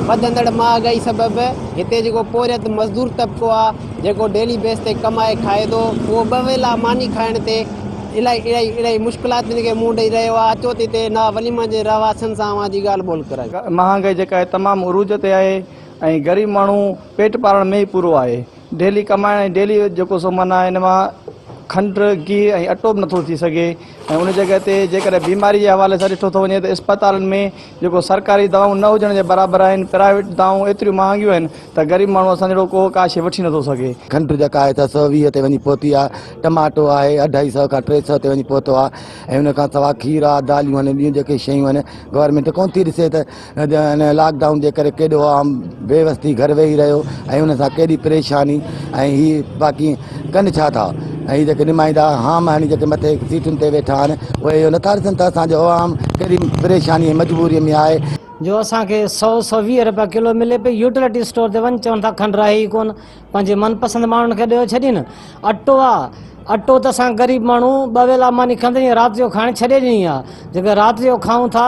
वधंदड़ महागाई सबब हिते जेको पोरियत मज़दूर तबको आहे जेको डेली बेस ते कमाए खाए थो उहो ॿ वेला मानी खाइण ते इलाही मुश्किलात के मुंहुं ॾेई रहियो आहे। अचो त हिते ना वलीमा जे रहवासियुनि सां जी ॻाल्हि ॿोल करायो। महांगाई जेका आहे तमामु उरूज ते आहे ऐं ग़रीब माण्हू पेट पालण में ई पूरो आहे। डेली कमाइण डेली जेको सो माना हिन मां खंड गिह ऐं अटो बि नथो थी सघे ऐं उन जॻह ते जेकॾहिं बीमारी जे हवाले सां ॾिठो थो वञे त अस्पतालनि में जेको सरकारी दवाऊं न हुजण जे बराबरि आहिनि, प्राइवेट दवाऊं एतिरियूं महांगियूं आहिनि त ग़रीब माण्हू असां जहिड़ो को का शइ वठी नथो सघे। खंड जेका आहे 120 ते वञी पहुती आहे, टमाटो आहे 250 खां 300 ते वञी पहुतो आहे ऐं उन खां सवाइ खीर आहे, दालियूं आहिनि, ॿियूं जेके शयूं आहिनि गवर्नमेंट कोन थी ॾिसे त लॉकडाउन जे करे केॾो आम बेवस्ती घर वेही रहियो ऐं उन सां केॾी परेशानी ऐं हीअ बाक़ी कनि छा था ऐं जेके नुमाइंदा हाम आहिनि जेके मथे सीटुनि ते वेठा आहिनि उहे इहो नथा ॾिसनि त असांजो आवाम केॾी परेशानी मजबूरीअ में आहे। जो असांखे 100-120 रुपया किलो मिले पई, यूटिलिटी स्टोर ते वञ चवनि था खंड रहे ई कोन, पंहिंजे मनपसंदि माण्हुनि खे ॾियो छॾीनि। अटो आहे, अटो त असां ग़रीब माण्हू 2 वेला मानी खाईंदा आहियूं, राति जो खाइण छॾे ॾिनी आहे। जेके राति जो खाऊं था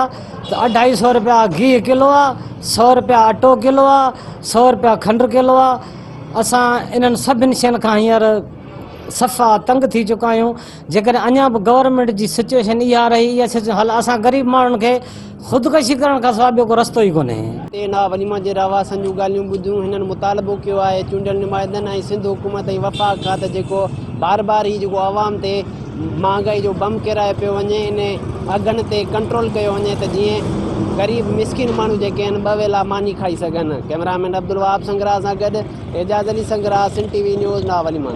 त 250 रुपया गिह किलो आहे, 100 रुपया अटो किलो आहे, 100 रुपया खंड किलो आहे। असां इन्हनि सभिनी शयुनि खां हींअर सफ़ा तंग थी चुका आहियूं। जेकॾहिं अञा बि गवर्नमेंट जी सिचुएशन इहा रही, इहा सिचुएशन हल असां ग़रीब माण्हुनि खे ख़ुदकशी करण खां सवाइ ॿियो को रस्तो ई कोन्हे। हिते ना वलीमा जे रहवासियुनि जूं ॻाल्हियूं ॿुधियूं, हिननि मुतालबो कयो आहे चूंडियल नुमाइंदनि ऐं सिंध हुकूमत ऐं वफ़ाक़ खां त जेको बार बार ही जेको आवाम ते महांगाई जो बम किराए पियो वञे, इन अघनि ते कंट्रोल कयो वञे त जीअं ग़रीब मिसकिन माण्हू जेके आहिनि 2 वेला मानी खाई सघनि। कैमरामैन अब्दुल वहाब संग्राह सां गॾु एजाज़ अली संग्राह, सिंध टीवी न्यूज़, ना वलीमा।